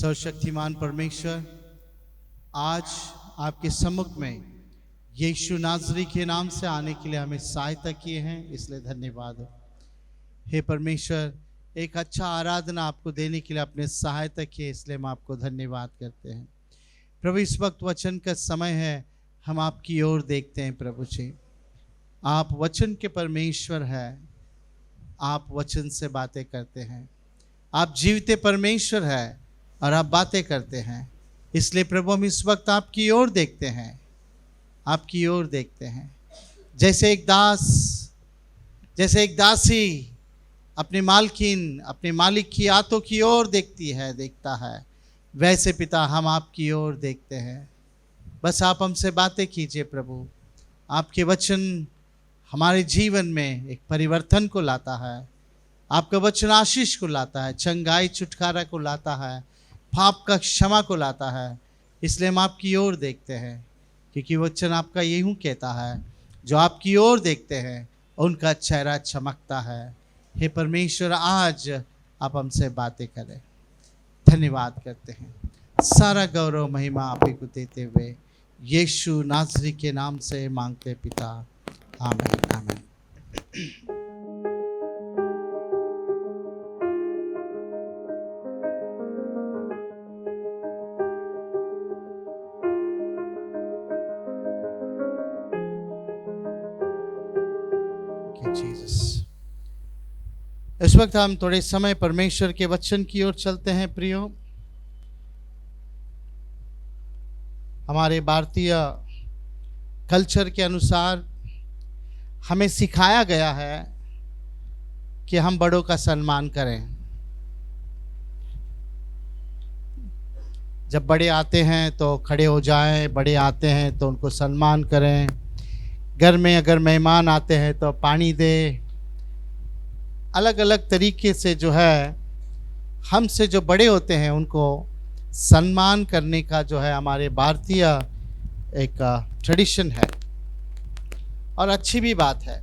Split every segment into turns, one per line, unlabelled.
सर्वशक्तिमान परमेश्वर, आज आपके सम्मुख में यीशु नाज़री के नाम से आने के लिए हमें सहायता किए हैं, इसलिए धन्यवाद। हे परमेश्वर, एक अच्छा आराधना आपको देने के लिए आपने सहायता की है, इसलिए हम आपको धन्यवाद करते हैं। प्रभु, इस वक्त वचन का समय है, हम आपकी ओर देखते हैं। प्रभु जी, आप वचन के परमेश्वर हैं, आप वचन से बातें करते हैं, आप जीवते परमेश्वर हैं और आप बातें करते हैं। इसलिए प्रभु, हम इस वक्त आपकी ओर देखते हैं, आपकी ओर देखते हैं। जैसे एक दासी अपने मालकिन, अपने मालिक की आंतों की ओर देखता है, वैसे पिता हम आपकी ओर देखते हैं। बस आप हमसे बातें कीजिए प्रभु। आपके वचन हमारे जीवन में एक परिवर्तन को लाता है, आपका वचन आशीष को लाता है, चंगाई छुटकारा को लाता है, पाप का क्षमा को लाता है। इसलिए हम आपकी ओर देखते हैं, क्योंकि वचन आपका यूँ कहता है, जो आपकी ओर देखते हैं उनका चेहरा चमकता है। हे परमेश्वर, आज आप हमसे बातें करें। धन्यवाद करते हैं, सारा गौरव महिमा आप ही को देते हुए यीशु नाज़री के नाम से मांगते पिता, आमीन आमीन। इस वक्त हम थोड़े समय परमेश्वर के वचन की ओर चलते हैं। प्रियो, हमारे भारतीय कल्चर के अनुसार हमें सिखाया गया है कि हम बड़ों का सम्मान करें। जब बड़े आते हैं तो खड़े हो जाएं, बड़े आते हैं तो उनको सम्मान करें। घर में अगर मेहमान आते हैं तो पानी दे। अलग अलग तरीके से जो है, हमसे जो बड़े होते हैं उनको सम्मान करने का जो है हमारे भारतीय एक ट्रेडिशन है, और अच्छी भी बात है।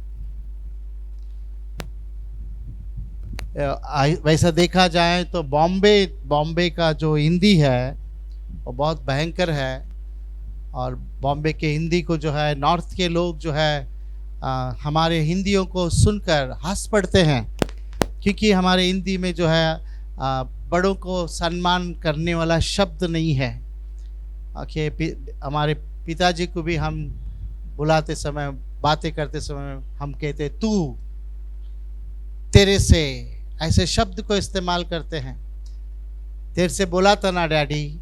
वैसा देखा जाए तो बॉम्बे का जो हिंदी है वो बहुत भयंकर है, और बॉम्बे के हिंदी को जो है नॉर्थ के लोग जो है हमारे हिंदियों को सुनकर हंस पड़ते हैं, क्योंकि हमारे हिंदी में जो है बड़ों को सम्मान करने वाला शब्द नहीं है। हमारे पिताजी को भी हम बुलाते समय, बातें करते समय हम कहते तू, तेरे से, ऐसे शब्द को इस्तेमाल करते हैं। तेरे से बोला था ना डैडी,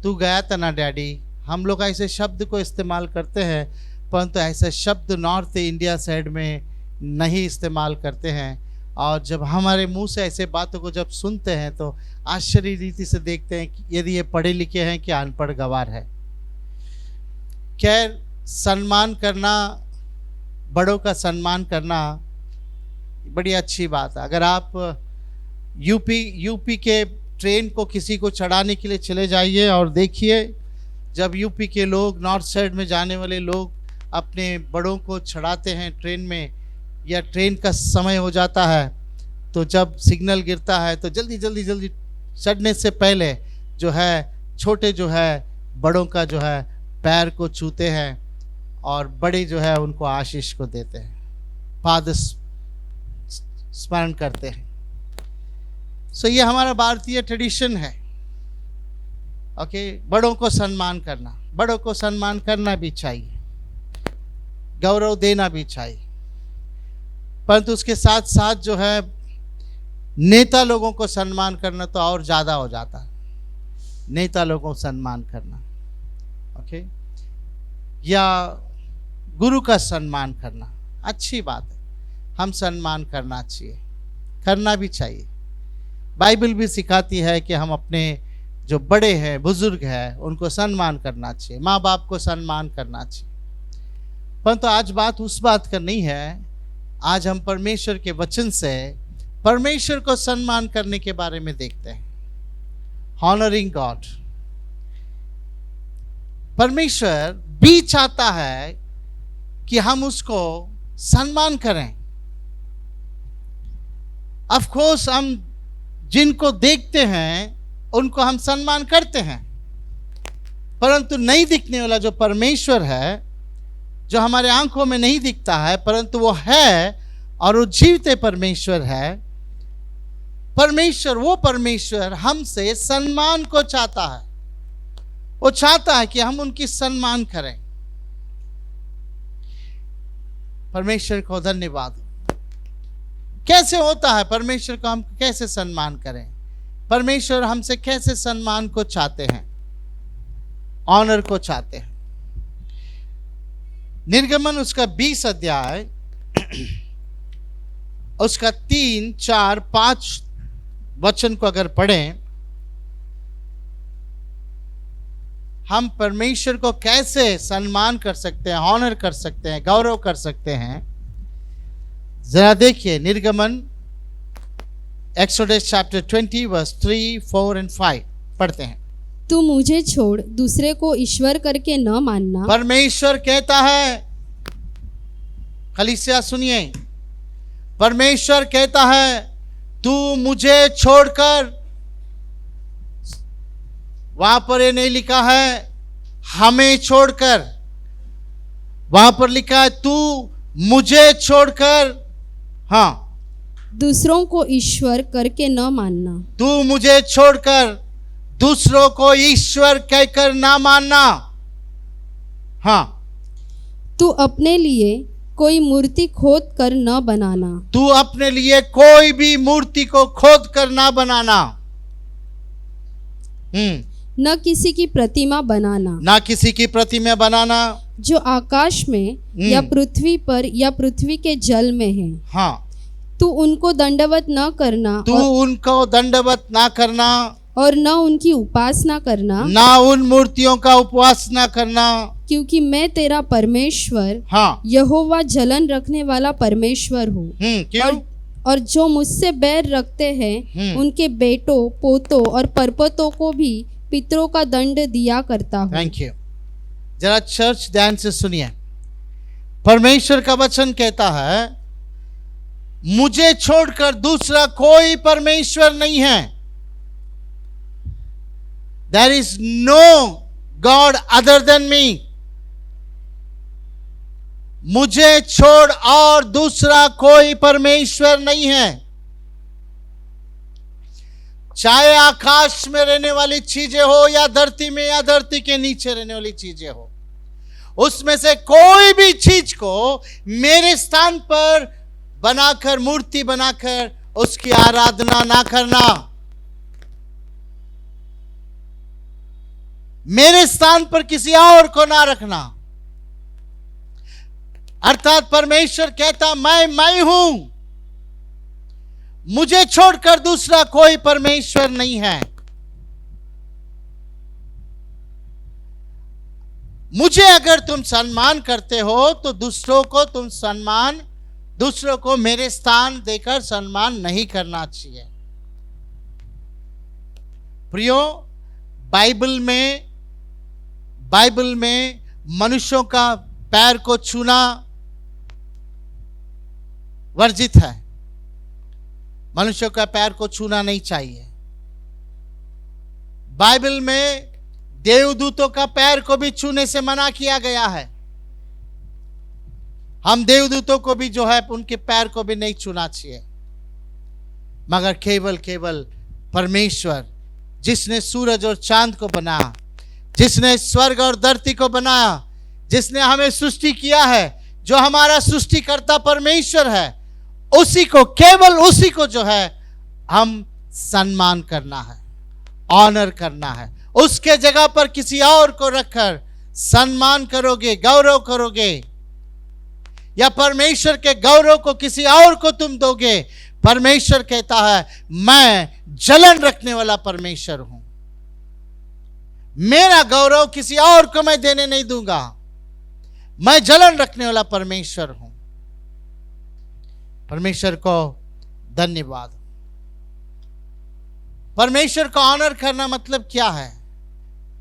तू गया था ना डैडी। हम लोग ऐसे शब्द को इस्तेमाल करते हैं, परंतु ऐसे शब्द नॉर्थ इंडिया साइड में नहीं इस्तेमाल करते हैं। और जब हमारे मुंह से ऐसे बातों को जब सुनते हैं तो आश्चर्य रीति से देखते हैं कि यदि ये पढ़े लिखे हैं कि अनपढ़ गवार है। खैर, सम्मान करना, बड़ों का सम्मान करना बड़ी अच्छी बात है। अगर आप यूपी के ट्रेन को किसी को चढ़ाने के लिए चले जाइए और देखिए, जब यूपी के लोग, नॉर्थ साइड में जाने वाले लोग अपने बड़ों को चढ़ाते हैं ट्रेन में, या ट्रेन का समय हो जाता है तो जब सिग्नल गिरता है तो जल्दी चढ़ने से पहले जो है छोटे जो है बड़ों का जो है पैर को छूते हैं, और बड़े जो है उनको आशीष को देते हैं, पाद स्मरण करते हैं। सो ये हमारा भारतीय ट्रेडिशन है। ओके, बड़ों को सम्मान करना, बड़ों को सम्मान करना भी चाहिए, गौरव देना भी चाहिए, परंतु उसके साथ साथ जो है नेता लोगों को सम्मान करना तो और ज़्यादा हो जाता है। नेता लोगों को सम्मान करना, ओके, या गुरु का सम्मान करना अच्छी बात है। हम सम्मान करना चाहिए, करना भी चाहिए। बाइबल भी सिखाती है कि हम अपने जो बड़े हैं, बुजुर्ग हैं, उनको सम्मान करना चाहिए, माँ बाप को सम्मान करना चाहिए। परंतु आज बात उस बात का नहीं है। आज हम परमेश्वर के वचन से परमेश्वर को सम्मान करने के बारे में देखते हैं। Honouring God. परमेश्वर भी चाहता है कि हम उसको सम्मान करें। ऑफ कोर्स हम जिनको देखते हैं उनको हम सम्मान करते हैं, परंतु नहीं दिखने वाला जो परमेश्वर है, जो हमारे आंखों में नहीं दिखता है परंतु वो है और वो जीवते परमेश्वर है, परमेश्वर, वो परमेश्वर हमसे सम्मान को चाहता है। वो चाहता है कि हम उनकी सम्मान करें। परमेश्वर को धन्यवाद। कैसे होता है? परमेश्वर को हम कैसे सम्मान करें? परमेश्वर हमसे कैसे सम्मान को चाहते हैं, ऑनर को चाहते हैं? निर्गमन उसका 20 अध्याय उसका 3, 4, 5 वचन को अगर पढ़ें, हम परमेश्वर को कैसे सम्मान कर सकते हैं, ऑनर कर सकते हैं, गौरव कर सकते हैं, जरा देखिए। निर्गमन एक्सोडस चैप्टर 20 वर्स 3, 4 एंड 5 पढ़ते हैं।
तू मुझे छोड़ दूसरे को ईश्वर करके न मानना।
परमेश्वर कहता है, कलीसिया सुनिए, परमेश्वर कहता है तू मुझे छोड़कर, वहां पर ये नहीं लिखा है हमें छोड़कर, वहां पर लिखा है तू मुझे छोड़कर, हाँ,
दूसरों को ईश्वर करके न मानना।
तू मुझे छोड़कर दूसरों को ईश्वर कहकर ना मानना। हाँ,
तू अपने लिए कोई मूर्ति खोद कर न बनाना।
तू अपने लिए कोई भी मूर्ति को खोद कर ना बनाना।
न किसी की प्रतिमा बनाना।
ना किसी की प्रतिमा बनाना
जो आकाश में या पृथ्वी पर या पृथ्वी के जल में है।
हाँ,
तू उनको दंडवत न करना।
तू उनको दंडवत ना करना
और न उनकी उपासना करना।
ना उन मूर्तियों का उपासना करना,
क्योंकि मैं तेरा परमेश्वर,
हाँ,
यहोवा जलन रखने वाला परमेश्वर हूँ।
क्यों?
और जो मुझसे बैर रखते हैं उनके बेटों, पोतों और परपतों को भी पितरों का दंड दिया करता हूँ।
Thank you. जरा चर्च ध्यान से सुनिए। परमेश्वर का वचन कहता है मुझे छोड़कर दूसरा कोई परमेश्वर नहीं है। There is no God other than me. मुझे छोड़ और दूसरा कोई परमेश्वर नहीं है। चाहे आकाश में रहने वाली चीजें हो या धरती में या धरती के नीचे रहने वाली चीजें हो, उसमें से कोई भी चीज को मेरे स्थान पर बनाकर, मूर्ति बनाकर उसकी आराधना ना करना। मेरे स्थान पर किसी और को ना रखना। अर्थात परमेश्वर कहता मैं हूं, मुझे छोड़कर दूसरा कोई परमेश्वर नहीं है। मुझे अगर तुम सम्मान करते हो तो दूसरों को तुम सम्मान, दूसरों को मेरे स्थान देकर सम्मान नहीं करना चाहिए। प्रियो, बाइबल में मनुष्यों का पैर को छूना वर्जित है। मनुष्यों का पैर को छूना नहीं चाहिए। बाइबल में देवदूतों का पैर को भी छूने से मना किया गया है। हम देवदूतों को भी जो है उनके पैर को भी नहीं छूना चाहिए, मगर केवल परमेश्वर जिसने सूरज और चांद को बनाया, जिसने स्वर्ग और धरती को बनाया, जिसने हमें सृष्टि किया है, जो हमारा सृष्टिकर्ता परमेश्वर है, उसी को, केवल उसी को जो है हम सम्मान करना है, ऑनर करना है। उसके जगह पर किसी और को रखकर सम्मान करोगे, गौरव करोगे, या परमेश्वर के गौरव को किसी और को तुम दोगे। परमेश्वर कहता है मैं जलन रखने वाला परमेश्वर हूं, मेरा गौरव किसी और को मैं देने नहीं दूंगा। मैं जलन रखने वाला परमेश्वर हूं। परमेश्वर को धन्यवाद। परमेश्वर को ऑनर करना मतलब क्या है?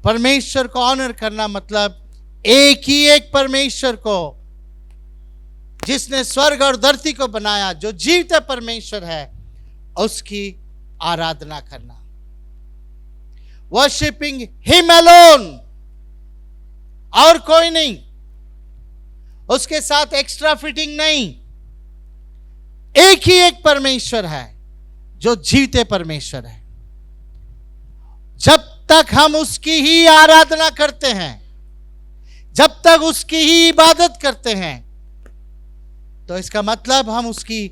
परमेश्वर को ऑनर करना मतलब एक ही एक परमेश्वर को, जिसने स्वर्ग और धरती को बनाया, जो जीवित परमेश्वर है, उसकी आराधना करना। वर्शिपिंग हिम अलोन, और कोई नहीं, उसके साथ एक्स्ट्रा फिटिंग नहीं। एक ही एक परमेश्वर है जो जीते परमेश्वर है। जब तक हम उसकी ही आराधना करते हैं, जब तक उसकी ही इबादत करते हैं, तो इसका मतलब हम उसकी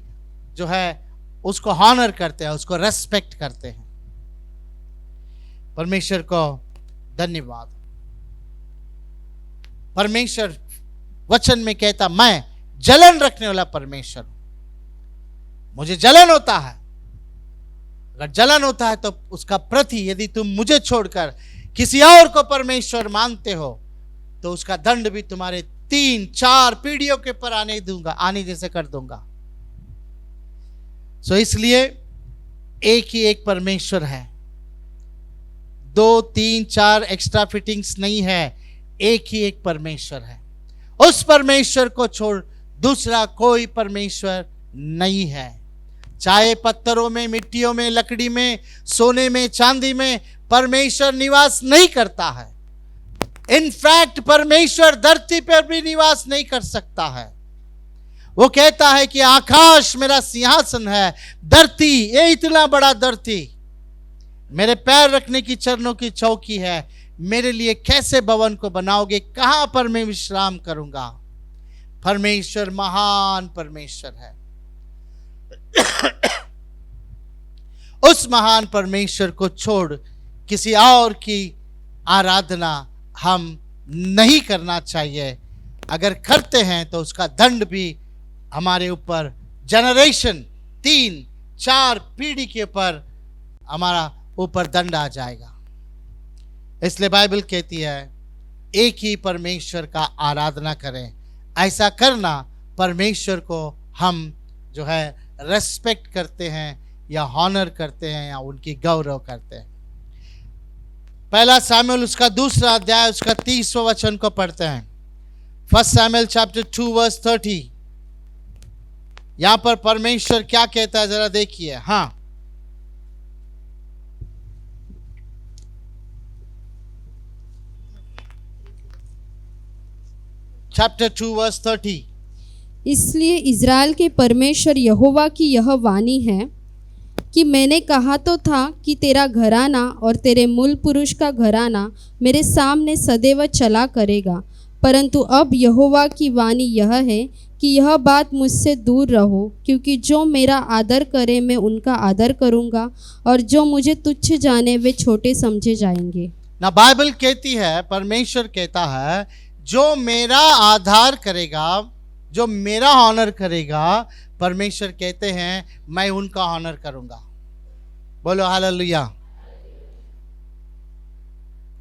जो है उसको हॉनर करते हैं, उसको रेस्पेक्ट करते हैं। परमेश्वर को धन्यवाद। परमेश्वर वचन में कहता, मैं जलन रखने वाला परमेश्वर हूं। मुझे जलन होता है। अगर जलन होता है तो उसका प्रति, यदि तुम मुझे छोड़कर किसी और को परमेश्वर मानते हो, तो उसका दंड भी तुम्हारे 3-4 पीढ़ियों के पर आने जैसे कर दूंगा। सो इसलिए एक ही एक परमेश्वर है, 2, 3, 4 एक्स्ट्रा फिटिंग्स नहीं है। एक ही एक परमेश्वर है। उस परमेश्वर को छोड़ दूसरा कोई परमेश्वर नहीं है। चाहे पत्थरों में, मिट्टियों में, लकड़ी में, सोने में, चांदी में परमेश्वर निवास नहीं करता है। इनफैक्ट परमेश्वर धरती पर भी निवास नहीं कर सकता है। वो कहता है कि आकाश मेरा सिंहासन है, धरती, ये इतना बड़ा धरती मेरे पैर रखने की चरणों की चौकी है। मेरे लिए कैसे भवन को बनाओगे? कहां पर मैं विश्राम करूंगा? परमेश्वर महान परमेश्वर है। उस महान परमेश्वर को छोड़ किसी और की आराधना हम नहीं करना चाहिए। अगर करते हैं तो उसका दंड भी हमारे ऊपर, जनरेशन 3-4 पीढ़ी के ऊपर हमारा ऊपर दंड आ जाएगा। इसलिए बाइबल कहती है एक ही परमेश्वर का आराधना करें। ऐसा करना परमेश्वर को हम जो है रेस्पेक्ट करते हैं या हॉनर करते हैं या उनकी गौरव करते हैं। पहला सामुएल उसका 2 अध्याय उसका 30वां वचन को पढ़ते हैं। 1 सामुएल चैप्टर 2 वर्स 30। यहां पर परमेश्वर क्या कहता है जरा देखिए। हाँ, चैप्टर 2 वर्स 30।
इसलिए इज़राइल के परमेश्वर यहोवा की यह वाणी है कि मैंने कहा तो था कि तेरा घराना और तेरे मूल पुरुष का घराना मेरे सामने सदैव चला करेगा, परंतु अब यहोवा की वाणी यह है कि यह बात मुझसे दूर रहो, क्योंकि जो मेरा आदर करे मैं उनका आदर करूँगा, और जो मुझे तुच्छ जाने वे छोटे समझे जाएंगे।
ना बाइबल कहती है, परमेश्वर कहता है, जो मेरा आधार करेगा, जो मेरा ऑनर करेगा, परमेश्वर कहते हैं मैं उनका ऑनर करूंगा। बोलो हालेलुया।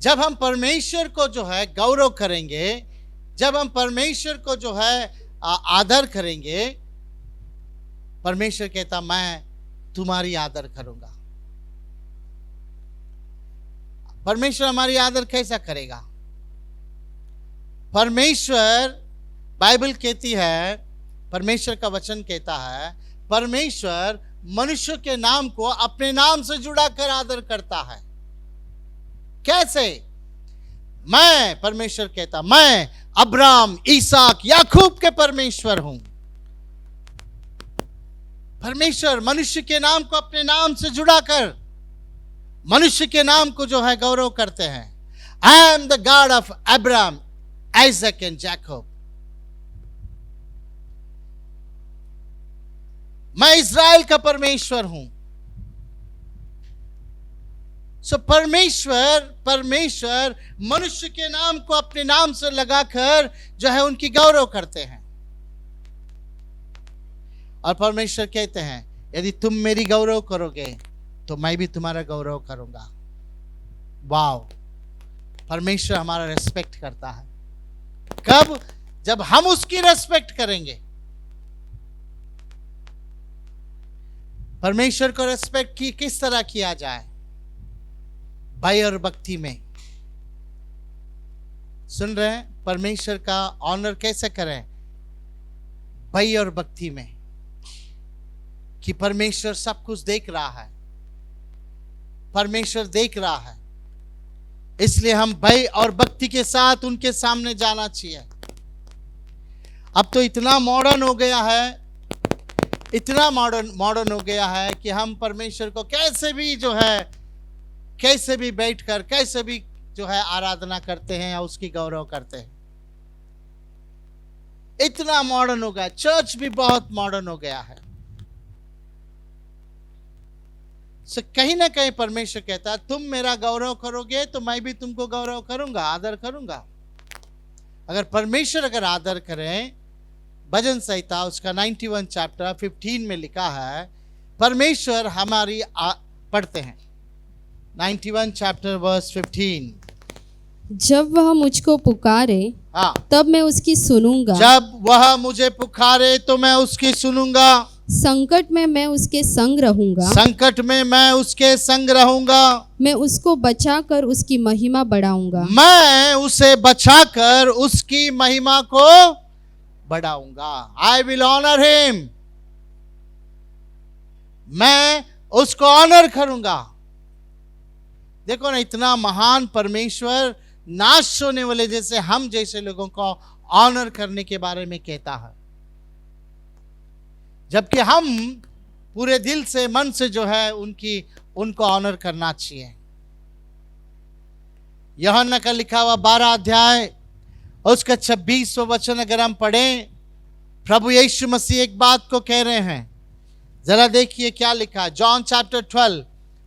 जब हम परमेश्वर को जो है गौरव करेंगे, जब हम परमेश्वर को जो है आदर करेंगे, परमेश्वर कहता मैं तुम्हारी आदर करूंगा। परमेश्वर हमारी आदर कैसा करेगा? परमेश्वर, बाइबल कहती है, परमेश्वर का वचन कहता है, परमेश्वर मनुष्य के नाम को अपने नाम से जुड़ा कर आदर करता है। कैसे? मैं, परमेश्वर कहता, मैं अब्राहम, इसहाक, याकूब के परमेश्वर हूं। परमेश्वर मनुष्य के नाम को अपने नाम से जुड़ाकर मनुष्य के नाम को जो है गौरव करते हैं। I am the God of Abraham, Isaac and Jacob. मैं इज़राइल का परमेश्वर हूं। सो परमेश्वर मनुष्य के नाम को अपने नाम से लगाकर जो है उनकी गौरव करते हैं। और परमेश्वर कहते हैं यदि तुम मेरी गौरव करोगे तो मैं भी तुम्हारा गौरव करूंगा। वाव! परमेश्वर हमारा रेस्पेक्ट करता है। कब? जब हम उसकी रेस्पेक्ट करेंगे। परमेश्वर को रेस्पेक्ट की किस तरह किया जाए? भय और भक्ति में। सुन रहे हैं? परमेश्वर का ऑनर कैसे करें? भय और भक्ति में, कि परमेश्वर सब कुछ देख रहा है। परमेश्वर देख रहा है। इसलिए हम भय और भक्ति के साथ उनके सामने जाना चाहिए। अब तो इतना मॉडर्न हो गया है, इतना मॉडर्न हो गया है कि हम परमेश्वर को कैसे भी जो है, कैसे भी बैठकर कैसे भी जो है आराधना करते हैं या उसकी गौरव करते हैं। इतना मॉडर्न हो गया, चर्च भी बहुत मॉडर्न हो गया है। सो कहीं ना कहीं परमेश्वर कहता है तुम मेरा गौरव करोगे तो मैं भी तुमको गौरव करूंगा, आदर करूंगा। अगर आदर करें, भजन संहिता उसका 91 चैप्टर 15 में लिखा है, परमेश्वर हमारी पढ़ते हैं 91 चैप्टर वर्स 15।
जब वह मुझको पुकारे
हाँ,
तब मैं उसकी सुनूंगा।
जब वह मुझे पुकारे तो मैं उसकी सुनूंगा।
संकट में मैं उसके संग रहूंगा।
संकट में मैं उसके संग रहूंगा।
मैं उसको बचाकर उसकी महिमा बढ़ाऊंगा।
मैं उसे बचाकर उसकी महिमा को बढ़ाऊंगा। I will honour him. मैं उसको ऑनर करूंगा। देखो ना, इतना महान परमेश्वर नाश होने वाले जैसे हम जैसे लोगों को ऑनर करने के बारे में कहता है, जबकि हम पूरे दिल से मन से जो है उनको ऑनर करना चाहिए। यूहन्ना का लिखा हुआ 12 अध्याय उसका 26वां वचन अगर हम पढ़ें, प्रभु यीशु मसीह एक बात को कह रहे हैं। जरा देखिए क्या लिखा, जॉन चैप्टर 12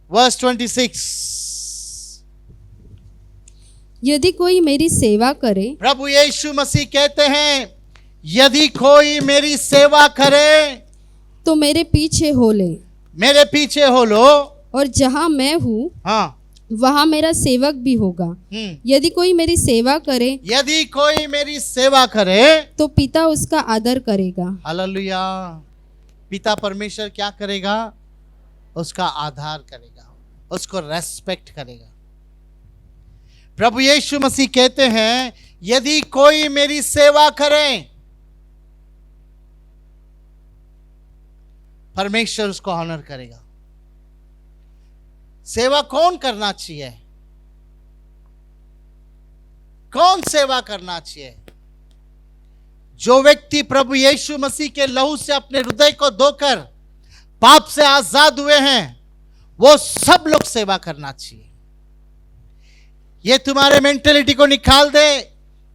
वर्स 26।
यदि कोई मेरी सेवा करे,
प्रभु यीशु मसीह कहते हैं यदि कोई मेरी सेवा करे
तो मेरे पीछे हो ले।
मेरे पीछे हो लो।
और जहाँ मैं हूँ
हाँ,
वहाँ मेरा सेवक भी होगा। यदि कोई मेरी सेवा करे,
यदि कोई मेरी सेवा करे
तो पिता उसका आदर करेगा।
हालेलुया। पिता परमेश्वर क्या करेगा? उसका आदर करेगा, उसको रेस्पेक्ट करेगा। प्रभु यीशु मसीह कहते हैं यदि कोई मेरी सेवा करे, परमेश्वर उसको ऑनर करेगा। सेवा कौन करना चाहिए? कौन सेवा करना चाहिए? जो व्यक्ति प्रभु यीशु मसीह के लहू से अपने हृदय को धोकर पाप से आजाद हुए हैं, वो सब लोग सेवा करना चाहिए। ये तुम्हारे मेंटेलिटी को निकाल दे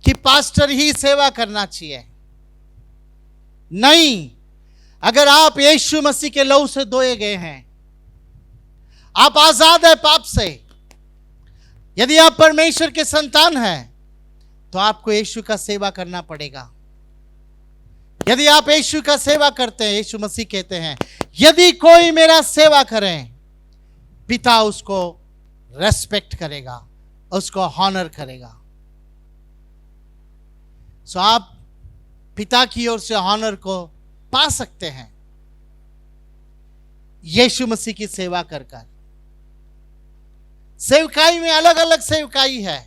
कि पास्टर ही सेवा करना चाहिए। नहीं, अगर आप यीशु मसीह के लहू से धोए गए हैं, आप आजाद है पाप से, यदि आप परमेश्वर के संतान हैं, तो आपको यीशु का सेवा करना पड़ेगा। यदि आप यीशु का सेवा करते हैं, यीशु मसीह कहते हैं यदि कोई मेरा सेवा करे, पिता उसको रेस्पेक्ट करेगा, उसको हॉनर करेगा। सो आप पिता की ओर से हॉनर को पा सकते हैं यीशु मसीह की सेवा कर कर। सेवकाई में अलग अलग सेवकाई है।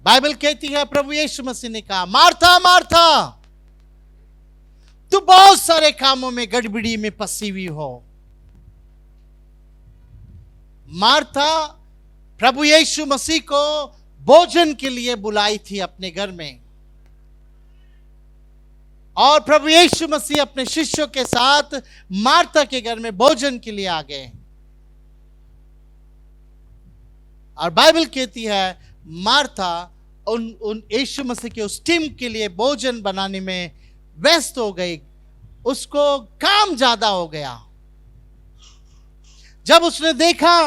बाइबल कहती है, प्रभु यीशु मसीह ने कहा, मार्था मार्था, तू बहुत सारे कामों में गड़बड़ी में फंसी हुई हो। मार्था प्रभु यीशु मसीह को भोजन के लिए बुलाई थी अपने घर में, और प्रभु यीशु मसीह अपने शिष्यों के साथ मार्था के घर में भोजन के लिए आ गए। और बाइबल कहती है मार्था उन यीशु मसीह के उस टीम के लिए भोजन बनाने में व्यस्त हो गई। उसको काम ज्यादा हो गया। जब उसने देखा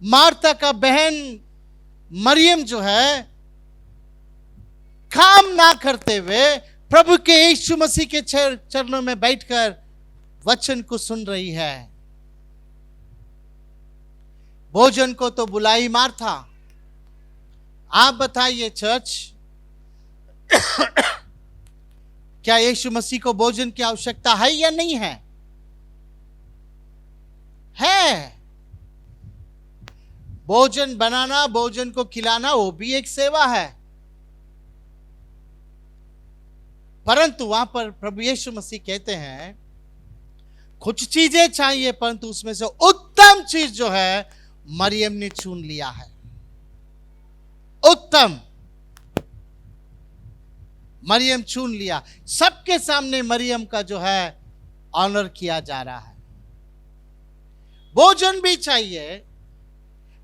मार्था का बहन मरियम जो है काम ना करते हुए प्रभु के यीशु मसीह के चरणों में बैठकर वचन को सुन रही है, भोजन को तो बुलाई मार्था। आप बताइए चर्च, क्या यीशु मसीह को भोजन की आवश्यकता है या नहीं है? है। भोजन बनाना, भोजन को खिलाना, वो भी एक सेवा है। परंतु वहां पर प्रभु यीशु मसीह कहते हैं कुछ चीजें चाहिए, परंतु उसमें से उत्तम चीज जो है मरियम ने चुन लिया है। उत्तम मरियम चुन लिया। सबके सामने मरियम का जो है ऑनर किया जा रहा है। भोजन भी चाहिए,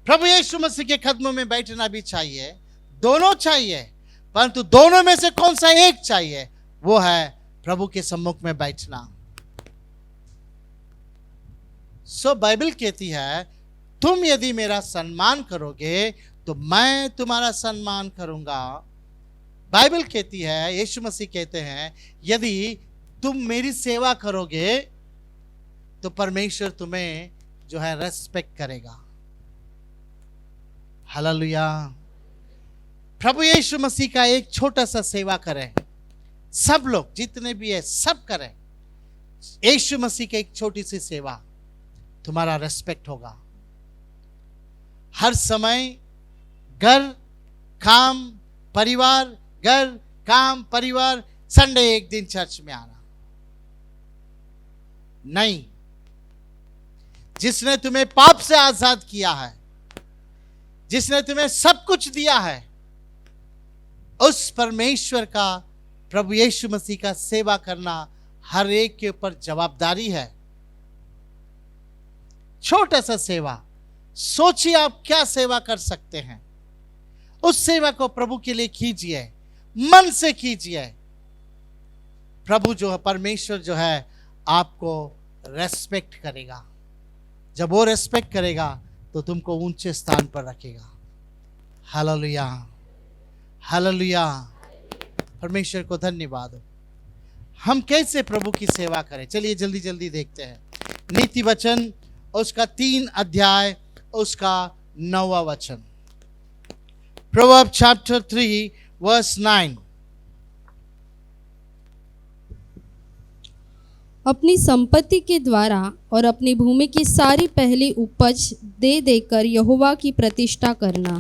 प्रभु यीशु मसीह के कदमों में बैठना भी चाहिए, दोनों चाहिए, परंतु दोनों में से कौन सा एक चाहिए? वो है प्रभु के सम्मुख में बैठना। सो बाइबल कहती है, तुम यदि मेरा सम्मान करोगे तो मैं तुम्हारा सम्मान करूंगा। बाइबल कहती है, यीशु मसीह कहते हैं, यदि तुम मेरी सेवा करोगे तो परमेश्वर तुम्हें जो है रेस्पेक्ट करेगा। हालेलुया। प्रभु यीशु मसीह का एक छोटा सा सेवा करें, सब लोग जितने भी है सब करें। यीशु मसीह की एक छोटी सी सेवा, तुम्हारा रेस्पेक्ट होगा। हर समय घर काम परिवार, घर काम परिवार, संडे एक दिन चर्च में आना नहीं। जिसने तुम्हें पाप से आजाद किया है, जिसने तुम्हें सब कुछ दिया है, उस परमेश्वर का, प्रभु यीशु मसीह का सेवा करना हर एक के ऊपर जवाबदारी है। छोटा सा सेवा, सोचिए आप क्या सेवा कर सकते हैं। उस सेवा को प्रभु के लिए कीजिए, मन से कीजिए। प्रभु जो है, परमेश्वर जो है, आपको रेस्पेक्ट करेगा। जब वो रेस्पेक्ट करेगा तो तुमको ऊंचे स्थान पर रखेगा। Hallelujah, hallelujah. परमेश्वर को धन्यवाद हो। हम कैसे प्रभु की सेवा करें, चलिए जल्दी जल्दी देखते हैं। नीति वचन उसका 3 अध्याय उसका 9वां वचन। Proverbs chapter 3 verse 9।
अपनी संपत्ति के द्वारा और अपनी भूमि की सारी पहली उपज दे देकर यहोवा की प्रतिष्ठा करना।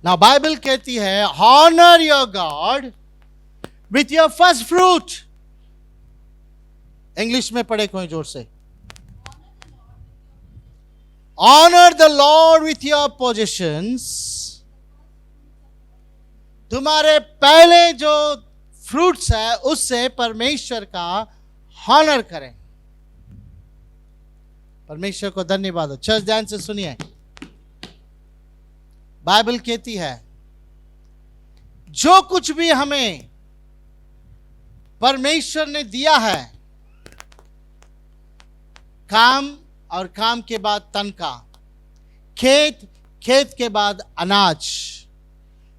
Now बाइबल कहती है, honor your God with your first fruit। English में पढ़े कोई जोर से। Honor the Lord with your possessions। तुम्हारे पहले जो फ्रूट्स है उससे परमेश्वर का हॉनर करें। परमेश्वर को धन्यवाद हो। चर्च ध्यान से सुनिए, बाइबल कहती है, जो कुछ भी हमें परमेश्वर ने दिया है, काम और काम के बाद तनखा, खेत, खेत के बाद अनाज,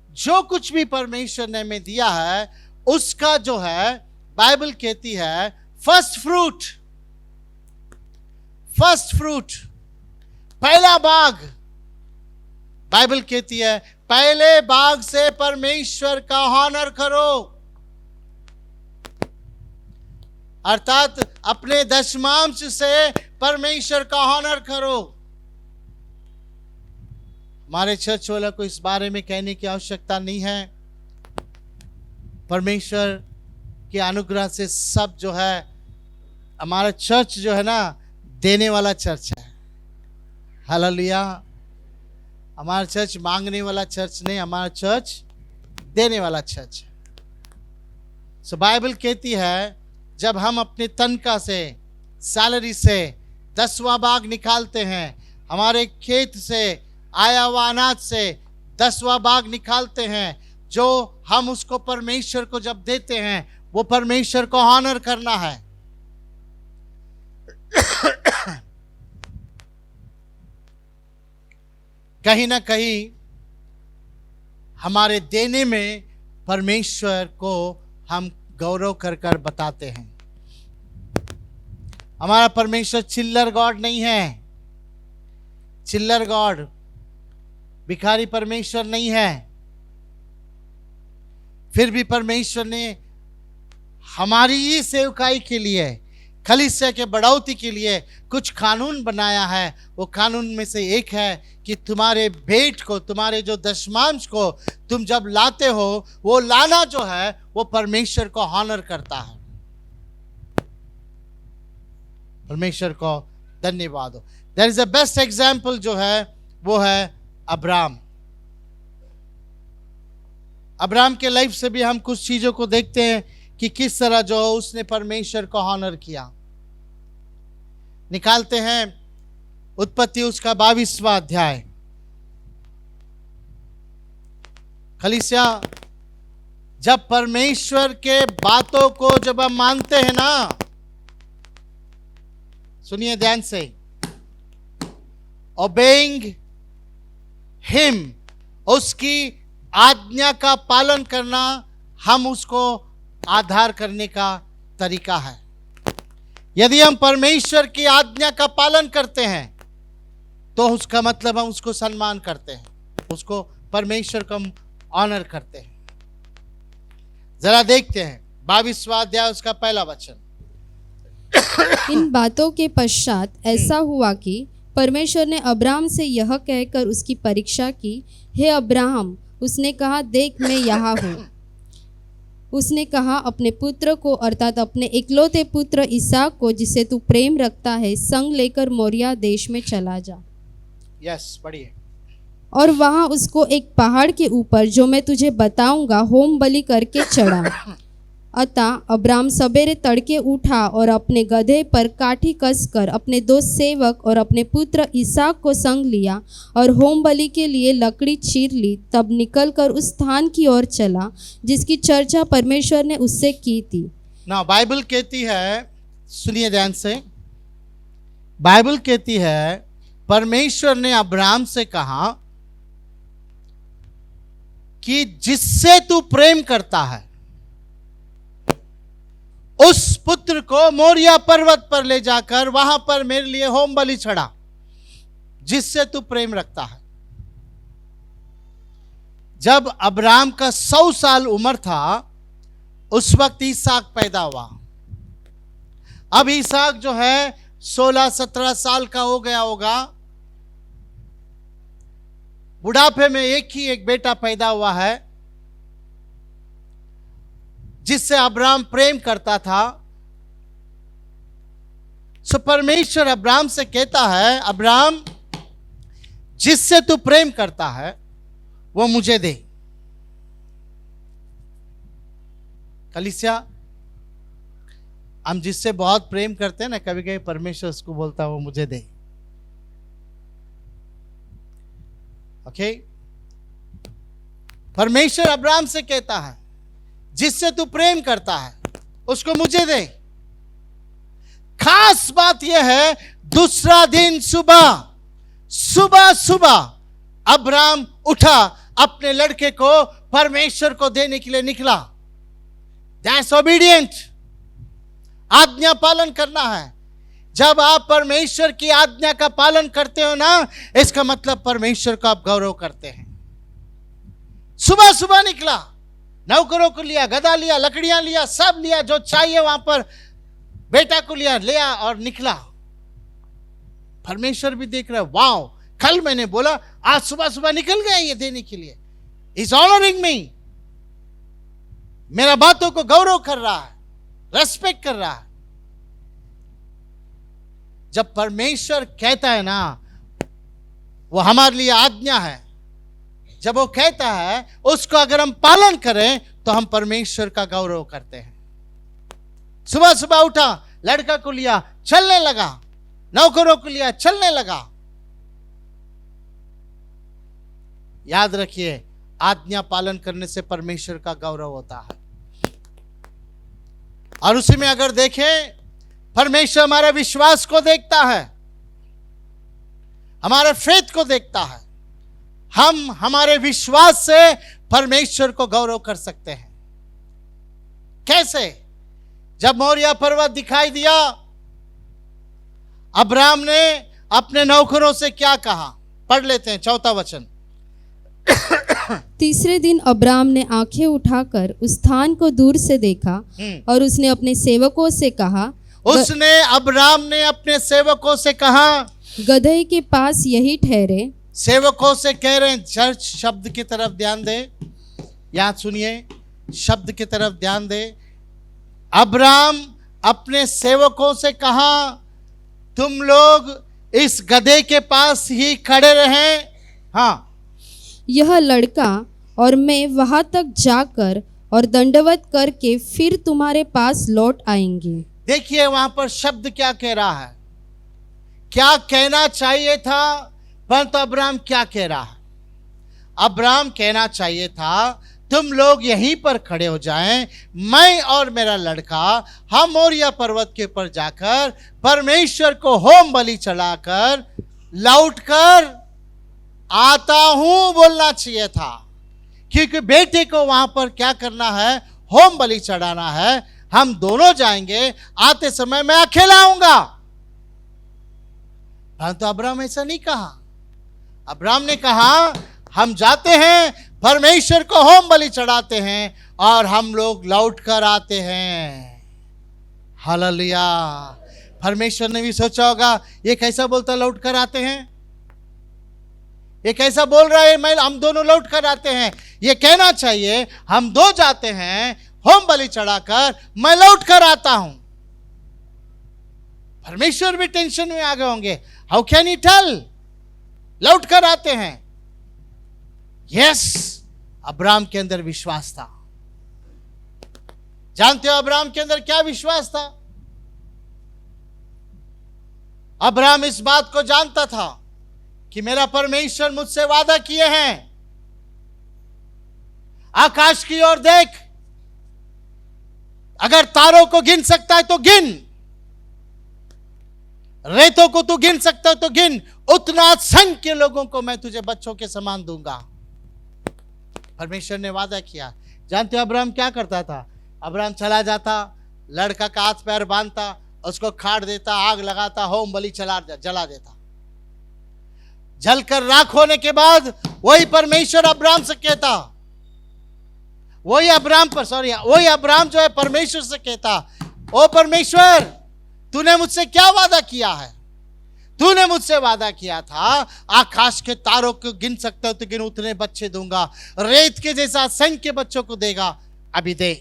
जो कुछ भी परमेश्वर ने हमें दिया है उसका जो है बाइबल कहती है फर्स्ट फ्रूट। फर्स्ट फ्रूट, पहला बाग। बाइबल कहती है पहले बाग से परमेश्वर का हॉनर करो, अर्थात अपने दशमांश से परमेश्वर का हॉनर करो। हमारे चर्च वालों को इस बारे में कहने की आवश्यकता नहीं है। परमेश्वर के अनुग्रह से सब जो है, हमारा चर्च जो है ना, देने वाला चर्च है। हालेलुया। हमारा चर्च मांगने वाला चर्च नहीं, हमारा चर्च देने वाला चर्च है। सो बाइबल कहती है जब हम अपने तनख्वाह से, सैलरी से 10वां भाग निकालते हैं, हमारे खेत से आया हुआ अनाज से 10वां भाग निकालते हैं, जो हम उसको परमेश्वर को जब देते हैं, वो परमेश्वर को ऑनर करना है। कहीं ना कहीं हमारे देने में परमेश्वर को हम गौरव कर कर बताते हैं। हमारा परमेश्वर चिल्लर गॉड नहीं है। चिल्लर गॉड, भिखारी परमेश्वर नहीं है। फिर भी परमेश्वर ने हमारी ही सेवकाई के लिए, कलीसिया के बढ़ोतरी के लिए कुछ कानून बनाया है। वो कानून में से एक है कि तुम्हारे भेंट को, तुम्हारे जो दशमांश को तुम जब लाते हो, वो लाना जो है वो परमेश्वर को ऑनर करता है। परमेश्वर को धन्यवाद हो। There is a best example जो है वो है अब्राम। अब्राम के लाइफ से भी हम कुछ चीजों को देखते हैं कि किस तरह जो उसने परमेश्वर को ऑनर किया। निकालते हैं उत्पत्ति उसका 22वां अध्याय। खलीसिया, जब परमेश्वर के बातों को जब हम मानते हैं ना, सुनिए ध्यान से, ओबेइंग हिम, उसकी आज्ञा का पालन करना हम उसको आधार करने का तरीका है। यदि हम परमेश्वर की आज्ञा का पालन करते हैं तो उसका मतलब हम उसको सम्मान करते हैं, उसको परमेश्वर को हम ऑनर करते हैं। जरा देखते हैं 22वां अध्याय उसका पहला वचन।
इन बातों के पश्चात ऐसा हुआ कि परमेश्वर ने अब्राहम से यह कहकर उसकी परीक्षा की, हे अब्राहम। उसने कहा, देख मैं यहाँ हूँ। उसने कहा, अपने पुत्र को अर्थात अपने इकलौते पुत्र इसहाक को जिसे तू प्रेम रखता है संग लेकर मोरिया देश में चला जा।
यस, पढ़िए।
और वहां उसको एक पहाड़ के ऊपर जो मैं तुझे बताऊंगा होम बलि करके चढ़ा। अतः अब्राम सवेरे तड़के उठा और अपने गधे पर काठी कसकर अपने 2 सेवक और अपने पुत्र इसहाक को संग लिया और होम बलि के लिए लकड़ी चीर ली। तब निकलकर उस स्थान की ओर चला जिसकी चर्चा परमेश्वर ने उससे की थी।
ना बाइबल कहती है, सुनिए ध्यान से, बाइबल कहती है परमेश्वर ने अब्राम से कहा कि जिससे तू प्रेम करता है उस पुत्र को मोरिया पर्वत पर ले जाकर वहां पर मेरे लिए होम बलि चढ़ा, जिससे तू प्रेम रखता है। जब अब्राम का 100 साल उम्र था उस वक्त इसहाक पैदा हुआ। अब इसहाक जो है 16-17 साल का हो गया होगा। बुढ़ापे में एक ही एक बेटा पैदा हुआ है जिससे अब्राम प्रेम करता था। सो परमेश्वर अब्राम से कहता है, अब्राम जिससे तू प्रेम करता है वो मुझे दे। कलीसिया, हम जिससे बहुत प्रेम करते हैं ना, कभी कभी परमेश्वर उसको बोलता है वो मुझे दे। ओके, परमेश्वर अब्राम से कहता है जिससे तू प्रेम करता है उसको मुझे दे। खास बात यह है, दूसरा दिन सुबह अब्राम उठा, अपने लड़के को परमेश्वर को देने के लिए निकला। That's obedient. आज्ञा पालन करना है। जब आप परमेश्वर की आज्ञा का पालन करते हो ना, इसका मतलब परमेश्वर का आप गौरव करते हैं। सुबह निकला, नौकरों को लिया, गधा लिया, लकड़ियां लिया, सब लिया जो चाहिए वहां पर, बेटा को लिया और निकला। परमेश्वर भी देख रहा है, वाओ, कल मैंने बोला, आज सुबह निकल गया ये देने के लिए। इज ऑनरिंग मी, मेरा बातों को गौरव कर रहा है, रेस्पेक्ट कर रहा है। जब परमेश्वर कहता है ना, वो हमारे लिए आज्ञा है। जब वो कहता है उसको अगर हम पालन करें तो हम परमेश्वर का गौरव करते हैं। सुबह उठा, लड़का को लिया, चलने लगा, नौकरों को लिया, चलने लगा। याद रखिए, आज्ञा पालन करने से परमेश्वर का गौरव होता है। और उसी में अगर देखें, परमेश्वर हमारे विश्वास को देखता है, हमारे फेथ को देखता है। हम हमारे विश्वास से परमेश्वर को गौरव कर सकते हैं। कैसे? जब मोरिया पर्वत दिखाई दिया, अब्राम ने अपने नौकरों से क्या कहा? पढ़ लेते हैं 4वां वचन।
तीसरे दिन अब्राम ने आंखें उठाकर उस स्थान को दूर से देखा और उसने अपने सेवकों से कहा,
अब्राम ने अपने सेवकों से कहा,
गदहे के पास यही ठहरे।
सेवकों से कह रहे हैं, चर्च शब्द की तरफ ध्यान दे, यहां सुनिए, शब्द की तरफ ध्यान दे। अब्राम अपने सेवकों से कहा, तुम लोग इस गधे के पास ही खड़े रहें। हाँ,
यह लड़का और मैं वहां तक जाकर और दंडवत करके फिर तुम्हारे पास लौट आएंगे।
देखिए वहां पर शब्द क्या कह रहा है, क्या कहना चाहिए था, परंतु अब्राहम क्या कह रहा है। अब्राहम कहना चाहिए था तुम लोग यहीं पर खड़े हो जाएं, मैं और मेरा लड़का हम मोरिया पर्वत के ऊपर जाकर परमेश्वर को होम बलि चढ़ाकर लौटकर आता हूं बोलना चाहिए था, क्योंकि बेटे को वहां पर क्या करना है, होम बलि चढ़ाना है। हम दोनों जाएंगे, आते समय मैं अकेला आऊंगा। परंतु अब्राहम ऐसा नहीं कहा। अब्राहम ने कहा हम जाते हैं, परमेश्वर को होम बलि चढ़ाते हैं और हम लोग लौट कर आते हैं। हालेलुया। परमेश्वर ने भी सोचा होगा ये कैसा बोलता लौट कर आते हैं, ये कैसा बोल रहा है, मैं हम दोनों लौट कर आते हैं। ये कहना चाहिए हम दो जाते हैं, होम बलि चढ़ाकर मैं लौट कर आता हूं। परमेश्वर भी टेंशन में आ गए होंगे, हाउ कैन ही टेल, लौट कर आते हैं। यस, अब्राहम के अंदर विश्वास था। जानते हो अब्राहम के अंदर क्या विश्वास था? अब्राहम इस बात को जानता था कि मेरा परमेश्वर मुझसे वादा किए हैं, आकाश की ओर देख, अगर तारों को गिन सकता है तो गिन, रेतों को तू गिन सकता है तो गिन, उतना असंख्य लोगों को मैं तुझे बच्चों के समान दूंगा। परमेश्वर ने वादा किया। जानते हो अब्राहम क्या करता था? अब्राहम चला जाता, लड़का का हाथ पैर बांधता, उसको खाड़ देता, आग लगाता, होम बलि जला देता। जलकर राख होने के बाद वही परमेश्वर अब्राहम से कहता, वही अब्राहम जो है परमेश्वर से कहता, ओ परमेश्वर तूने मुझसे क्या वादा किया है? तूने मुझसे वादा किया था आकाश के तारों को गिन सकते हो तो गिन, उतने बच्चे दूंगा, रेत के जैसा संख्य बच्चों को देगा, अभी दे,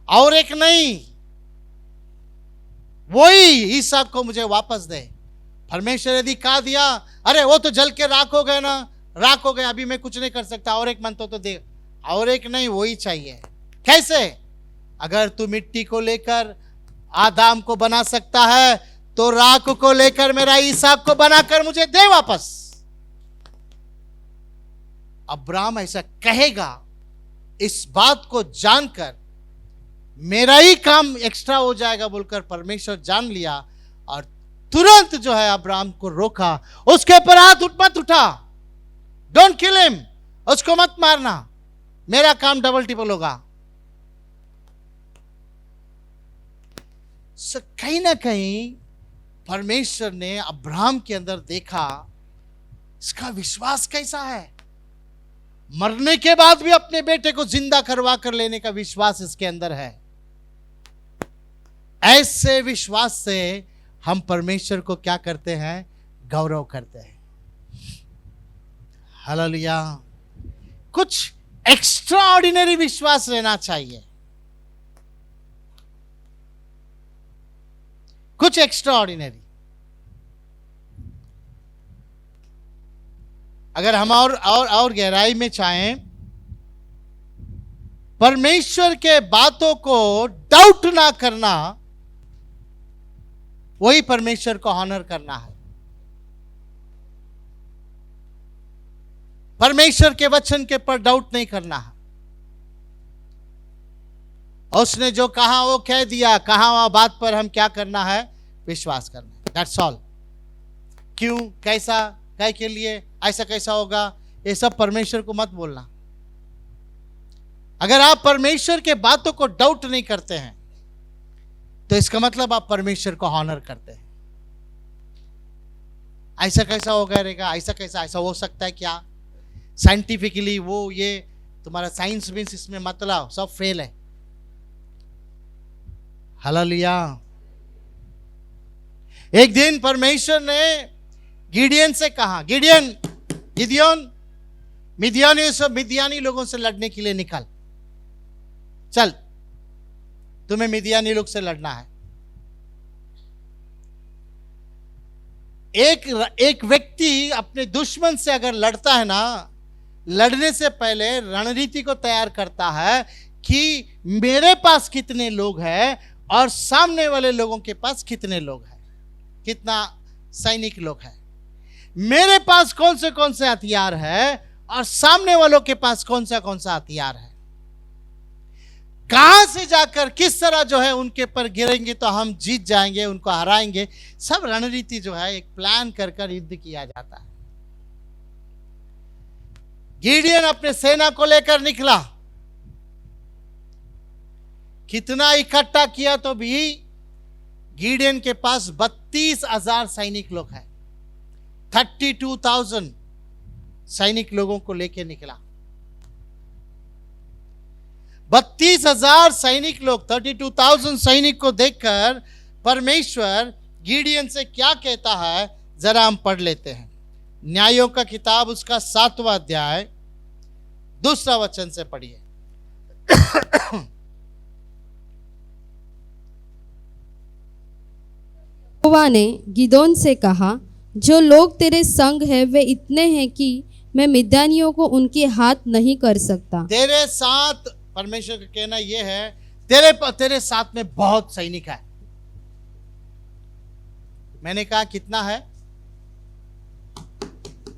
और एक नहीं, वही इसहाक को मुझे वापस दे। परमेश्वर यदि कहा दिया, अरे वो तो जल के राख हो गए ना, राख हो गए, अभी मैं कुछ नहीं कर सकता, और एक मन तो दे, और एक नहीं, वही चाहिए। कैसे? अगर तू मिट्टी को लेकर आदाम को बना सकता है तो राख को लेकर मेरा इसहाक को बनाकर मुझे दे वापस। अब्राहम ऐसा कहेगा, इस बात को जानकर मेरा ही काम एक्स्ट्रा हो जाएगा बोलकर परमेश्वर जान लिया, और तुरंत जो है अब्राहम को रोका, उसके ऊपर हाथ मत उठा, डोंट किल हिम, उसको मत मारना, मेरा काम डबल टिपल होगा। कहीं ना कहीं परमेश्वर ने अब्राहम के अंदर देखा, इसका विश्वास कैसा है, मरने के बाद भी अपने बेटे को जिंदा करवा कर लेने का विश्वास इसके अंदर है। ऐसे विश्वास से हम परमेश्वर को क्या करते हैं? गौरव करते हैं। हालेलुया। कुछ एक्स्ट्रा ऑर्डिनरी विश्वास रहना चाहिए, कुछ एक्स्ट्रा ऑर्डिनरी। अगर हम और गहराई में चाहें, परमेश्वर के बातों को डाउट ना करना, वही परमेश्वर को ऑनर करना है। परमेश्वर के वचन के पर डाउट नहीं करना है। उसने जो कहा वो कह दिया, कहा वह बात पर हम क्या करना है? विश्वास करना है। That's all. क्यों, कैसा, क्या के लिए, ऐसा कैसा होगा, ये सब परमेश्वर को मत बोलना। अगर आप परमेश्वर के बातों को डाउट नहीं करते हैं तो इसका मतलब आप परमेश्वर को ऑनर करते हैं। ऐसा कैसा होगा रहेगा, ऐसा कैसा, ऐसा हो सकता है क्या, साइंटिफिकली वो, ये तुम्हारा साइंस मीन्स इसमें मतलब सब फेल है। हालेलुया। एक दिन परमेश्वर ने गिडियन से कहा, गिदियोन मिदियानी लोगों से लड़ने के लिए निकल, चल तुम्हें मिदियानी लोग से लड़ना है। एक व्यक्ति अपने दुश्मन से अगर लड़ता है ना, लड़ने से पहले रणनीति को तैयार करता है कि मेरे पास कितने लोग हैं और सामने वाले लोगों के पास कितने लोग हैं, कितना सैनिक लोग हैं, मेरे पास कौन से हथियार है और सामने वालों के पास कौन सा हथियार है, कहां से जाकर किस तरह जो है उनके पर गिरेंगे तो हम जीत जाएंगे, उनको हराएंगे। सब रणनीति जो है एक प्लान कर युद्ध किया जाता है। गिडियन अपने सेना को लेकर निकला, कितना इकट्ठा किया तो भी गिडियन के पास 32,000 सैनिक लोग हैं। 32,000 सैनिक लोगों को लेकर निकला। 32,000 सैनिक लोग, 32,000 सैनिक को देखकर परमेश्वर गिडियन से क्या कहता है जरा हम पढ़ लेते हैं। न्यायों का किताब उसका 7वां अध्याय 2 वचन से पढ़िए।
यहोवा ने गिदोन से कहा, जो लोग तेरे संग हैं वे इतने हैं कि मैं मिद्यानियों को उनके हाथ नहीं कर सकता।
तेरे साथ, परमेश्वर का कहना यह है, तेरे साथ में बहुत सैनिक है। मैंने कहा कितना है,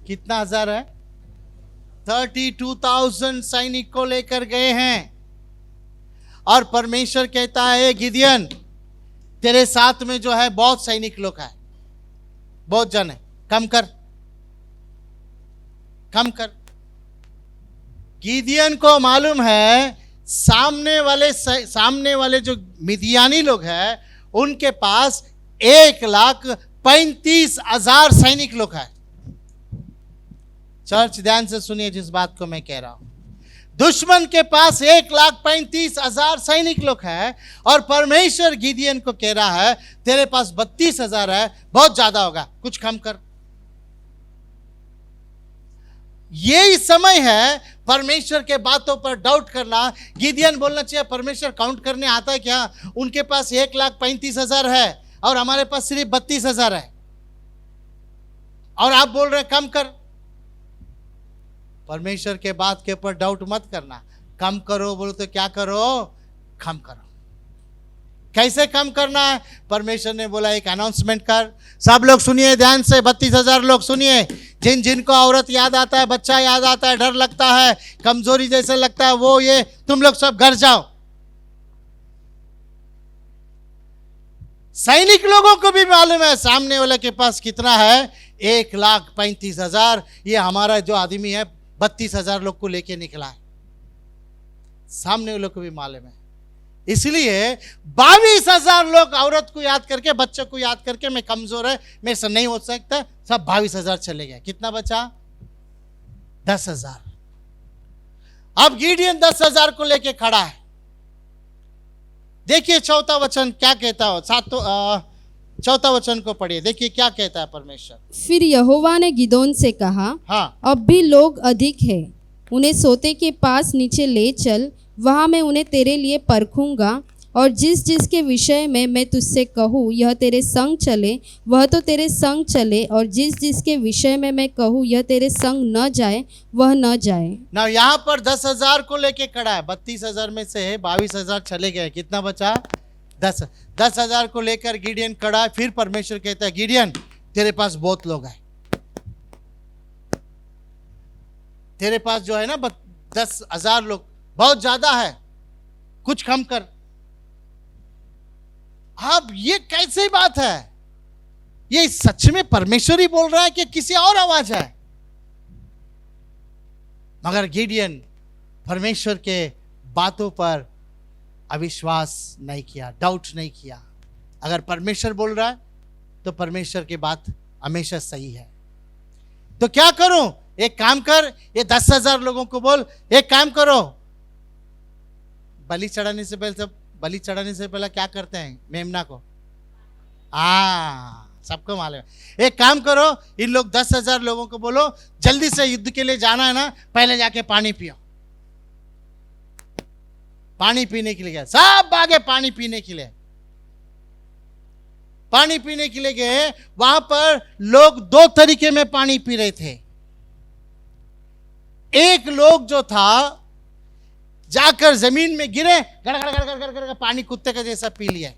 कितना हजार है? 32,000 सैनिक को लेकर गए हैं और परमेश्वर कहता है गिदियन तेरे साथ में जो है बहुत सैनिक लोग हैं, बहुत जन है, कम कर। गिदियन को मालूम है सामने वाले जो मिदियानी लोग हैं उनके पास 1,35,000 सैनिक लोग हैं। चर्च ध्यान से सुनिए जिस बात को मैं कह रहा हूं। दुश्मन के पास 1,35,000 सैनिक लोग हैं और परमेश्वर गिदियन को कह रहा है तेरे पास 32,000 है, बहुत ज्यादा होगा, कुछ कम कर। यही समय है परमेश्वर के बातों पर डाउट करना। गिदियन बोलना चाहिए परमेश्वर काउंट करने आता है क्या? उनके पास 1,35,000 है और हमारे पास सिर्फ 32,000 है और आप बोल रहे कम कर। परमेश्वर के बात के ऊपर डाउट मत करना। कम करो बोलो तो क्या करो? कम करो। कैसे कम करना है? परमेश्वर ने बोला एक अनाउंसमेंट कर। सब लोग सुनिए ध्यान से, 32,000 लोग सुनिए। जिनको औरत याद आता है, बच्चा याद आता है, डर लगता है, कमजोरी जैसे लगता है, वो ये तुम लोग सब घर जाओ। सैनिक लोगों को भी मालूम है सामने वाले के पास कितना है, 1,35,000। ये हमारा जो आदमी है 32,000 लोग को लेके निकला है। सामने वालों को भी मालूम है, इसलिए 22,000 लोग औरत को याद करके, बच्चों को याद करके, मैं कमजोर है, मेरे से नहीं हो सकता, सब 22,000 चले गए। कितना बचा? 10,000। अब गिडियन 10,000 को लेके खड़ा है। देखिए 4था वचन क्या कहता हो। 4था वचन को पढ़िए, देखिए क्या कहता है परमेश्वर।
फिर यहोवा ने गिदोन से कहा,
हाँ,
अब भी लोग अधिक है, उन्हें सोते के पास नीचे ले चल, वहाँ मैं उन्हें तेरे लिए परखूंगा, और जिस जिसके विषय में मैं तुझसे कहूँ यह तेरे संग चले वह तो तेरे संग चले, और जिस जिसके विषय में मैं कहूँ यह तेरे संग न जाए वह न जाए।
ना यहाँ पर 10,000 को लेके खड़ा है। 32,000 में से 22,000 चले गए, कितना बचा? 10,000 को लेकर गिडियन खड़ा है। फिर परमेश्वर कहता है गिडियन तेरे पास बहुत लोग हैं, तेरे पास जो है ना 10,000 लोग, बहुत ज्यादा है, कुछ कम कर। अब ये कैसी बात है? ये सच में परमेश्वर ही बोल रहा है कि किसी और आवाज है? मगर गिडियन परमेश्वर के बातों पर अविश्वास नहीं किया, डाउट नहीं किया। अगर परमेश्वर बोल रहा है तो परमेश्वर की बात हमेशा सही है। तो क्या करूं? एक काम कर, ये 10,000 लोगों को बोल, एक काम करो, बलि चढ़ाने से पहले क्या करते हैं मेमना को? सबको मालूम है। एक काम करो, इन लोग 10,000 लोगों को बोलो जल्दी से युद्ध के लिए जाना है ना, पहले जाके पानी पियो। पानी पीने के लिए गया, सब आगे पानी पीने के लिए। पानी पीने के लिए गए, वहां पर लोग दो तरीके में पानी पी रहे थे। एक लोग जो था जाकर जमीन में गिरे, गड़ गड़ गड़ गड़ गड़ गड़ पानी कुत्ते का जैसा पी लिया।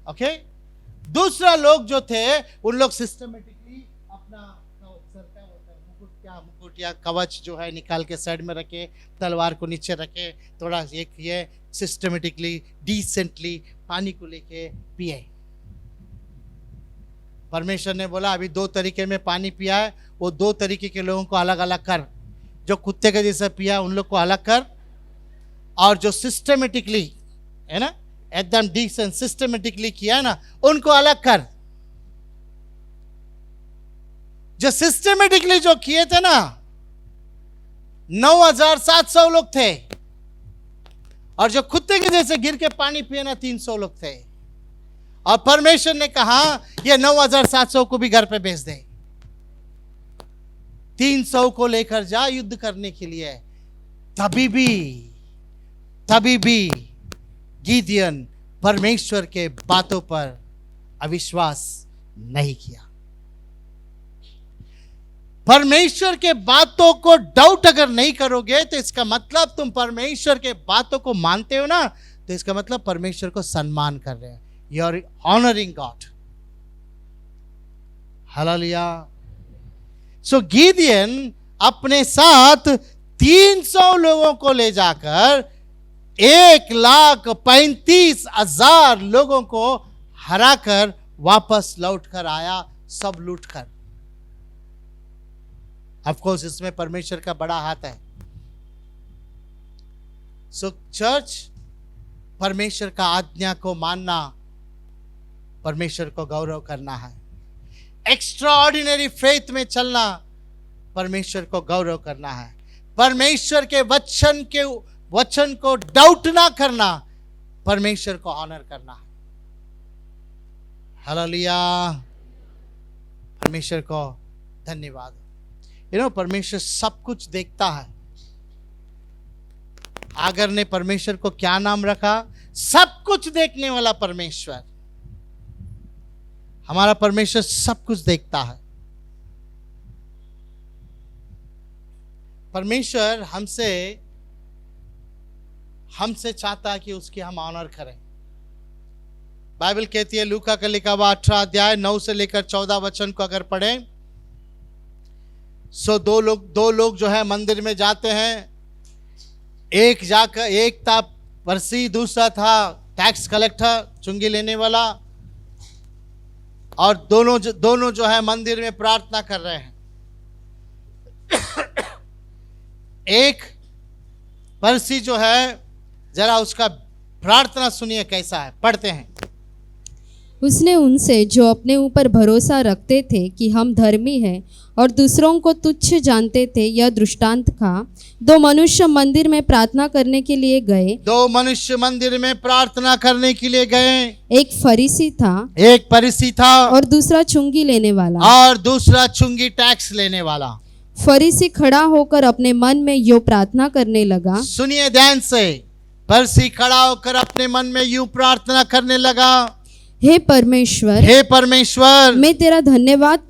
ओके। दूसरा लोग जो थे उन लोग सिस्टमेटिकली अपना सर का होता है मुकुट या कवच जो है निकाल के साइड में रखे, तलवार को नीचे रखे, थोड़ा एक ये सिस्टमेटिकली डिसेंटली पानी को लेके पिए। परमेश्वर ने बोला अभी दो तरीके में पानी पिया है, वो दो तरीके के लोगों को अलग अलग कर। जो कुत्ते का जैसा पिया उन लोग को अलग कर, और जो सिस्टमेटिकली है ना एकदम डिसेंट सिस्टमेटिकली किया है ना उनको अलग कर। जो सिस्टमेटिकली जो किए थे ना 9,700 लोग थे, और जो कुत्ते के जैसे गिर के पानी पिए ना 300 लोग थे। और परमेश्वर ने कहा ये 9,700 को भी घर पे भेज दे, 300 को लेकर जा युद्ध करने के लिए। तभी भी गिदियन परमेश्वर के बातों पर अविश्वास नहीं किया। परमेश्वर के बातों को डाउट अगर नहीं करोगे तो इसका मतलब तुम परमेश्वर के बातों को मानते हो ना, तो इसका मतलब परमेश्वर को सम्मान कर रहे हो। You are honouring God. Hallelujah. So Gideon अपने साथ 300 लोगों को ले जाकर 1,35,000 लोगों को हराकर वापस लौट कर आया, सब लूट कर। ऑफ कोर्स इसमें परमेश्वर का बड़ा हाथ है। सो चर्च, परमेश्वर का आज्ञा को मानना, परमेश्वर को गौरव करना है। एक्स्ट्राऑर्डिनरी फेथ में चलना, परमेश्वर को गौरव करना है। परमेश्वर के वचन को डाउट ना करना, परमेश्वर को ऑनर करना है। हालेलुया। परमेश्वर को धन्यवाद। परमेश्वर सब कुछ देखता है। आगर ने परमेश्वर को क्या नाम रखा? सब कुछ देखने वाला परमेश्वर। हमारा परमेश्वर सब कुछ देखता है। परमेश्वर हमसे चाहता है कि उसकी हम ऑनर करें। बाइबल कहती है, लूका का लिखा हुआ 18 अध्याय 9 से लेकर 14 वचन को अगर पढ़ें, सो दो लोग जो है मंदिर में जाते हैं। एक था परसी, दूसरा था टैक्स कलेक्टर, चुंगी लेने वाला, और दोनों जो है मंदिर में प्रार्थना कर रहे हैं। एक परसी जो है, जरा उसका प्रार्थना सुनिए कैसा है, पढ़ते हैं।
उसने उनसे जो अपने ऊपर भरोसा रखते थे कि हम धर्मी हैं और दूसरों को तुच्छ जानते थे, यह दृष्टांत कहा। 2 मनुष्य मंदिर में प्रार्थना करने के लिए गए।
2 मनुष्य मंदिर में प्रार्थना करने के लिए गए।
एक फरीसी था और दूसरा चुंगी
टैक्स लेने वाला।
फरीसी खड़ा होकर अपने मन में यूं प्रार्थना करने लगा।
सुनिए ध्यान से। फरीसी खड़ा होकर अपने मन में यूं प्रार्थना करने लगा,
हे परमेश्वर, मैं तेरा धन्यवाद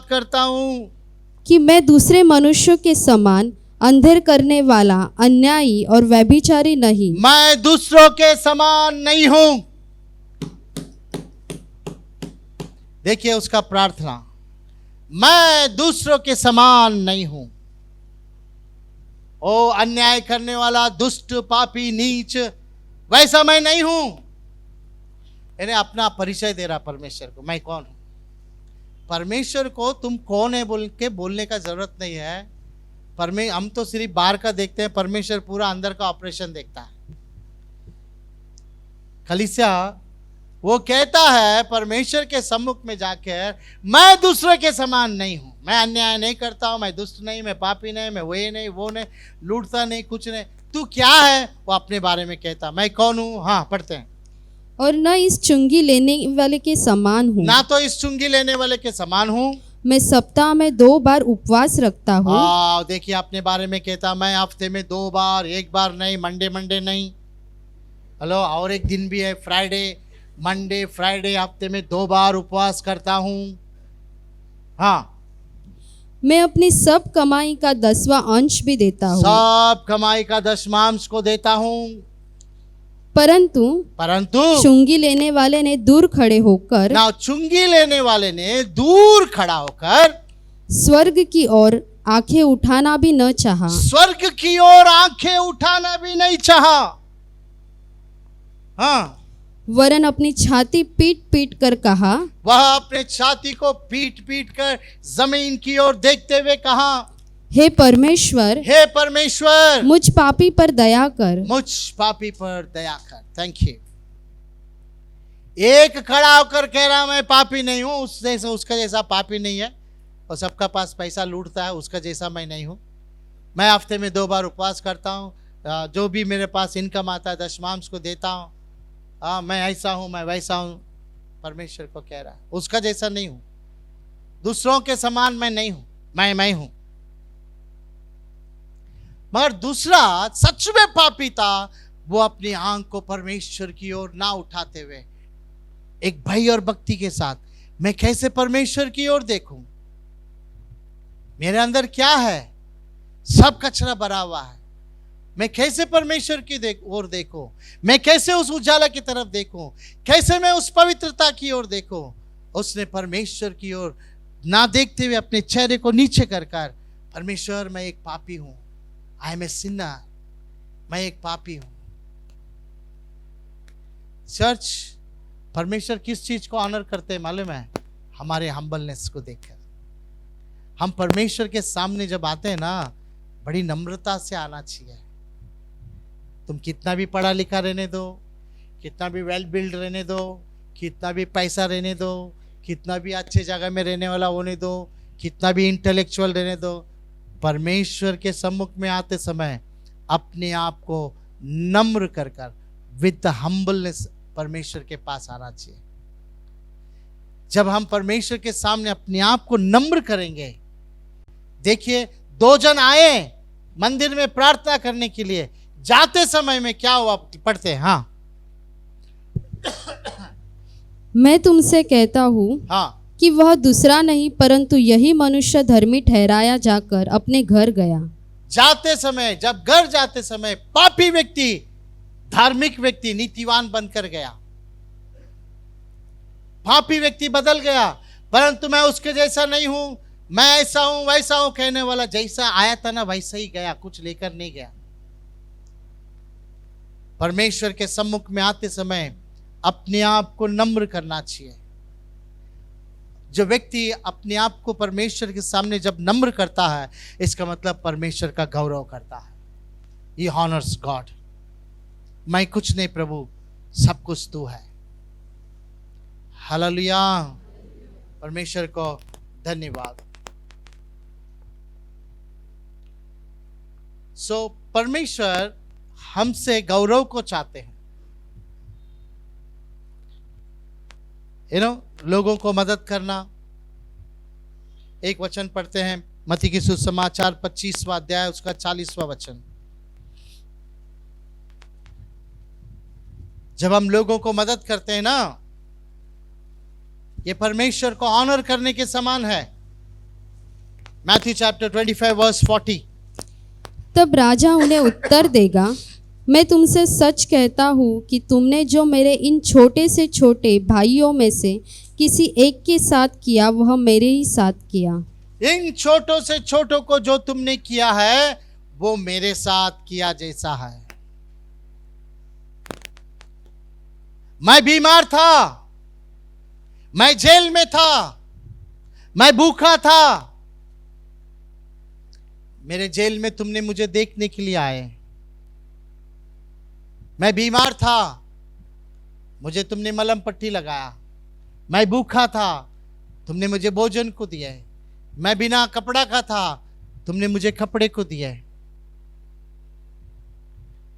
करता हूँ कि मैं दूसरे मनुष्यों के समान अंधेर करने वाला, अन्यायी और व्यभिचारी नहीं।
मैं दूसरों के समान नहीं हूं। देखिए उसका प्रार्थना, मैं दूसरों के समान नहीं हूं। ओ अन्याय करने वाला, दुष्ट, पापी, नीच, वैसा मैं नहीं हूं। इन्हें अपना परिचय दे रहा परमेश्वर को, मैं कौन हूं। परमेश्वर को तुम कौन है बोलने का जरूरत नहीं है। हम तो सिर्फ बाहर का देखते हैं, परमेश्वर पूरा अंदर का ऑपरेशन देखता है। कलीसिया वो कहता है परमेश्वर के सम्मुख में जाकर, मैं दूसरे के समान नहीं हूं, मैं अन्याय नहीं करता हूं, मैं दुष्ट नहीं, मैं पापी नहीं, मैं वो नहीं, लूटता नहीं, कुछ नहीं। तू क्या है? वो अपने बारे में कहता, मैं कौन हूं। हाँ, पढ़ते हैं।
और न इस चुंगी लेने वाले के समान हूँ।
ना तो इस चुंगी लेने वाले के समान हूँ।
मैं सप्ताह में 2 बार उपवास रखता हूँ।
देखिए अपने बारे में कहता, मैं हफ्ते में 2 बार, 1 बार नहीं, मंडे नहीं, हेलो, और एक दिन भी है फ्राइडे, मंडे फ्राइडे हफ्ते में 2 बार उपवास करता हूं। हाँ,
मैं अपनी सब कमाई का 10वां अंश भी देता हूँ।
सब कमाई का दशमांश को देता हूं।
परंतु चुंगी लेने वाले ने दूर खड़े होकर
ना, चुंगी लेने वाले ने दूर खड़ा होकर
स्वर्ग की ओर आंखें उठाना भी न चाहा,
स्वर्ग की ओर आंखें उठाना भी नहीं चाहा। हाँ,
वरन अपनी छाती पीट पीट कर कहा,
वह अपने छाती को पीट पीट कर जमीन की ओर देखते हुए कहा,
हे परमेश्वर,
हे परमेश्वर,
मुझ पापी पर दया कर।
मुझ पापी पर दया कर। Thank you. एक खड़ा होकर कह रहा मैं पापी नहीं हूं, उसका जैसा पापी नहीं है, और सबका पास पैसा लूटता है, उसका जैसा मैं नहीं हूं। मैं हफ्ते में 2 बार उपवास करता हूं, जो भी मेरे पास इनकम आता है दशमांश को देता हूं। मैं ऐसा हूं, मैं वैसा हूं। परमेश्वर को कह रहा है उसका जैसा नहीं हूं, दूसरों के समान मैं नहीं हूं, मैं हूं। मगर दूसरा सच में पापी था, वो अपनी आंख को परमेश्वर की ओर ना उठाते हुए एक भय और भक्ति के साथ, मैं कैसे परमेश्वर की ओर देखूं, मेरे अंदर क्या है, सब कचरा भरा हुआ है, मैं कैसे परमेश्वर की ओर देखूं, मैं कैसे उस उजाला की तरफ देखूं, कैसे मैं उस पवित्रता की ओर देखूं। उसने परमेश्वर की ओर ना देखते हुए अपने चेहरे को नीचे कर कर, परमेश्वर मैं एक पापी हूं, आई एम ए सिनर, मैं एक पापी हूं। चर्च, परमेश्वर किस चीज को ऑनर करते हैं मालूम है? हमारे हम्बलनेस को देखकर। हम परमेश्वर के सामने जब आते हैं ना, बड़ी नम्रता से आना चाहिए। तुम कितना भी पढ़ा लिखा रहने दो, कितना भी वेल बिल्ड रहने दो, कितना भी पैसा रहने दो, कितना भी अच्छे जगह में रहने वाला होने दो, कितना भी इंटेलेक्चुअल रहने दो, परमेश्वर के सम्मुख में आते समय अपने आप को नम्र कर कर विद हम्बलनेस परमेश्वर के पास आना चाहिए। जब हम परमेश्वर के सामने अपने आप को नम्र करेंगे, देखिए 2 जन आए मंदिर में प्रार्थना करने के लिए, जाते समय में क्या हुआ पढ़ते हैं। हाँ,
मैं तुमसे कहता हूँ
हाँ,
कि वह दूसरा नहीं परंतु यही मनुष्य धर्मी ठहराया जाकर अपने घर गया।
जाते समय, जब घर जाते समय पापी व्यक्ति धार्मिक व्यक्ति नीतिवान बनकर गया, पापी व्यक्ति बदल गया। परंतु मैं उसके जैसा नहीं हूं, मैं ऐसा हूं वैसा हूं कहने वाला जैसा आया था ना वैसा ही गया, कुछ लेकर नहीं गया। परमेश्वर के सम्मुख में आते समय अपने आप को नम्र करना चाहिए। जो व्यक्ति अपने आप को परमेश्वर के सामने जब नम्र करता है, इसका मतलब परमेश्वर का गौरव करता है। He honors God। मैं कुछ नहीं प्रभु, सब कुछ तू है। हालेलुया, परमेश्वर को धन्यवाद। परमेश्वर हमसे गौरव को चाहते हैं। लोगों को मदद करना। एक वचन पढ़ते हैं, मत्ती की सुसमाचार 25वां अध्याय उसका 40वां वचन। जब हम लोगों को मदद करते हैं ना, ये परमेश्वर को ऑनर करने के समान है। Matthew chapter 25 verse 40।
तब राजा उन्हें उत्तर देगा, मैं तुमसे सच कहता हूँ कि तुमने जो मेरे इन छोटे से छोटे भाइयों में से किसी एक के साथ किया, वह मेरे ही साथ किया।
इन छोटों से छोटों को जो तुमने किया है, वो मेरे साथ किया जैसा है। मैं बीमार था, मैं जेल में था, मैं भूखा था, मेरे जेल में तुमने मुझे देखने के लिए आए। मैं बीमार था, मुझे तुमने मलहम पट्टी लगाया। मैं भूखा था, तुमने मुझे भोजन को दिया। मैं बिना कपड़ा का था, तुमने मुझे कपड़े को दिया।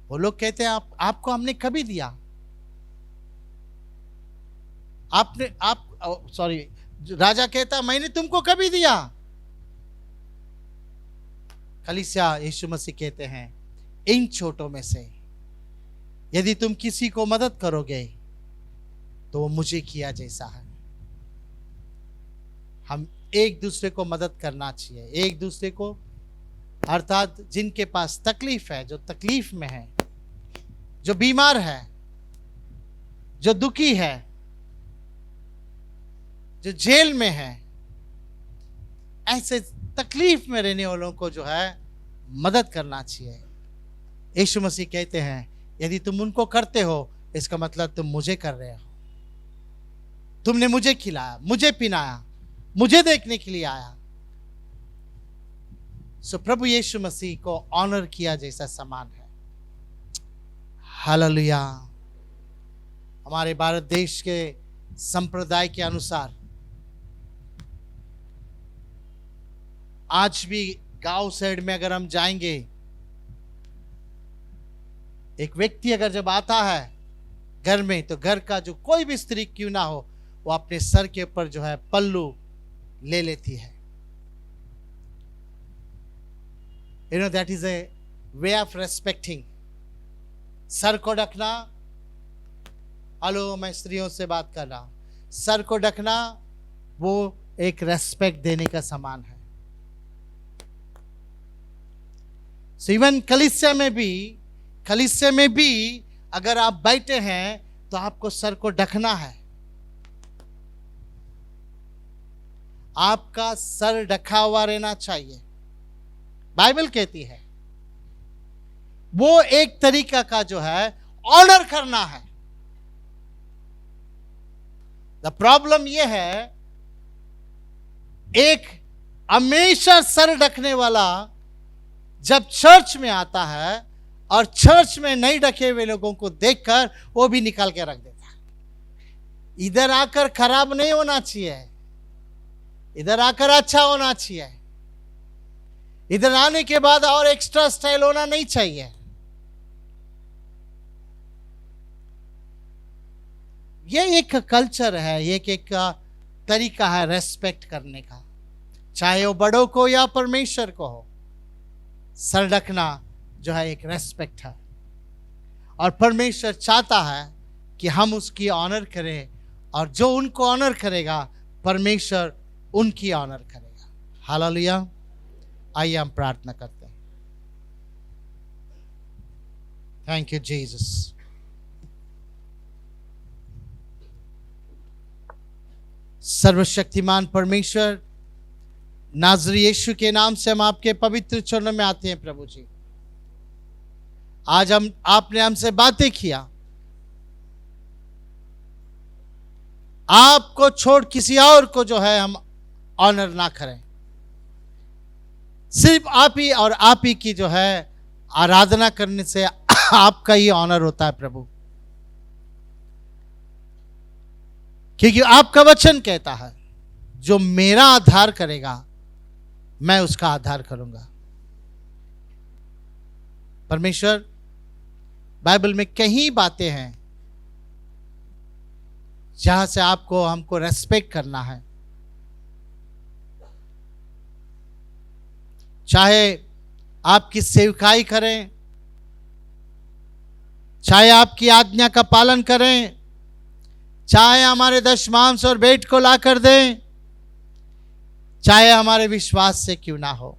वो लोग कहते हैं आपको हमने कभी दिया? राजा कहता मैंने तुमको कभी दिया? कलीसिया यीशु मसीह कहते हैं, इन छोटों में से यदि तुम किसी को मदद करोगे, तो वो मुझे किया जैसा है। हम एक दूसरे को मदद करना चाहिए, एक दूसरे को, अर्थात जिनके पास तकलीफ है, जो तकलीफ में है, जो बीमार है, जो दुखी है, जो जेल में है, ऐसे तकलीफ में रहने वालों को जो है मदद करना चाहिए। यीशु मसीह कहते हैं यदि तुम उनको करते हो इसका मतलब तुम मुझे कर रहे हो, तुमने मुझे खिलाया, मुझे पिलाया, मुझे देखने के लिए आया। सो प्रभु यीशु मसीह को ऑनर किया जैसा समान है। हालेलुया। हमारे भारत देश के संप्रदाय के अनुसार आज भी गांव साइड में अगर हम जाएंगे, एक व्यक्ति अगर जब आता है घर में, तो घर का जो कोई भी स्त्री क्यों ना हो, वो अपने सर के ऊपर जो है पल्लू ले लेती है। You know, that is a way of respecting. Sir को ढकना, हेलो मैं स्त्रियों से बात कर रहा हूं, सर को ढकना वो एक रेस्पेक्ट देने का समान है। So even कलीसिया में भी अगर आप बैठे हैं तो आपको सर को ढकना है। आपका सर ढका हुआ रहना चाहिए। बाइबल कहती है वो एक तरीका का जो है ऑनर करना है। द प्रॉब्लम यह है, एक हमेशा सर ढकने वाला जब चर्च में आता है और चर्च में नहीं ढके हुए लोगों को देखकर वो भी निकाल के रख देता है। इधर आकर खराब नहीं होना चाहिए, इधर आकर अच्छा होना चाहिए, इधर आने के बाद और एक्स्ट्रा स्टाइल होना नहीं चाहिए। ये एक कल्चर है, ये एक तरीका है रेस्पेक्ट करने का, चाहे वो बड़ों को या परमेश्वर को हो। सर ढकना जो है एक रेस्पेक्ट है, और परमेश्वर चाहता है कि हम उसकी ऑनर करें, और जो उनको ऑनर करेगा परमेश्वर उनकी ऑनर करेगा। हालेलुया। आइए हम प्रार्थना करते हैं। Thank you Jesus. सर्वशक्तिमान परमेश्वर, नाज़री यीशु के नाम से हम आपके पवित्र चरणों में आते हैं प्रभु जी। आज आपने हमसे बातें किया, आपको छोड़ किसी और को जो है हम ऑनर ना करें, सिर्फ आप ही और आप ही की जो है आराधना करने से आपका ही ऑनर होता है प्रभु। क्योंकि आपका वचन कहता है जो मेरा आधार करेगा मैं उसका आधार करूंगा। परमेश्वर, बाइबल में कई बातें हैं जहां से आपको हमको रेस्पेक्ट करना है, चाहे आपकी सेवकाई करें, चाहे आपकी आज्ञा का पालन करें, चाहे हमारे दशमांश और भेंट को ला कर दें, चाहे हमारे विश्वास से क्यों ना हो।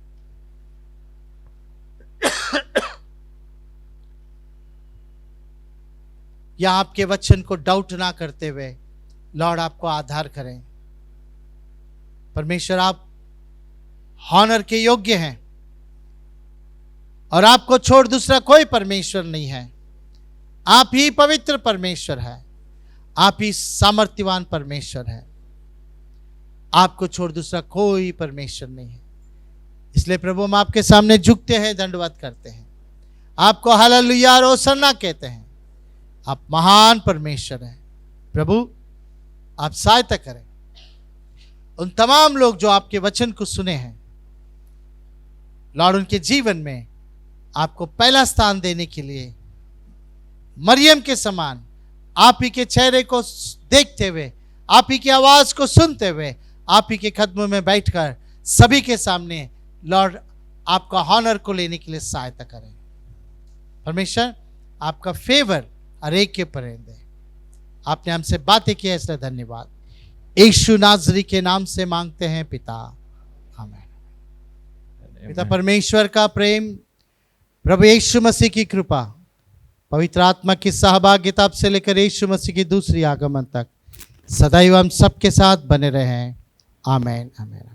या आपके वचन को डाउट ना करते हुए लॉर्ड आपको आधार करें। परमेश्वर, आप हॉनर के योग्य हैं और आपको छोड़ दूसरा कोई परमेश्वर नहीं है। आप ही पवित्र परमेश्वर है, आप ही सामर्थ्यवान परमेश्वर है, आपको छोड़ दूसरा कोई परमेश्वर नहीं है। इसलिए प्रभु हम आपके सामने झुकते हैं, दंडवत करते हैं, आपको हालेलुया और होसन्ना कहते हैं। आप महान परमेश्वर हैं प्रभु। आप सहायता करें उन तमाम लोग जो आपके वचन को सुने हैं लॉर्ड, उनके जीवन में आपको पहला स्थान देने के लिए मरियम के समान आप ही के चेहरे को देखते हुए, आप ही की आवाज को सुनते हुए, आप ही के कदमों में बैठकर सभी के सामने लॉर्ड आपका हॉनर को लेने के लिए सहायता करें। परमेश्वर, आपका फेवर हर एक के पर दे। आपने हमसे बातें की, इसलिए धन्यवाद। यीशु नाज़री के नाम से मांगते हैं पिता, आमीन। पिता परमेश्वर का प्रेम, प्रभु यीशु मसीह की कृपा, पवित्र आत्मा की सहभागिता से लेकर यीशु मसीह की दूसरी आगमन तक सदैव हम सबके साथ बने रहें। आमीन, आमीन।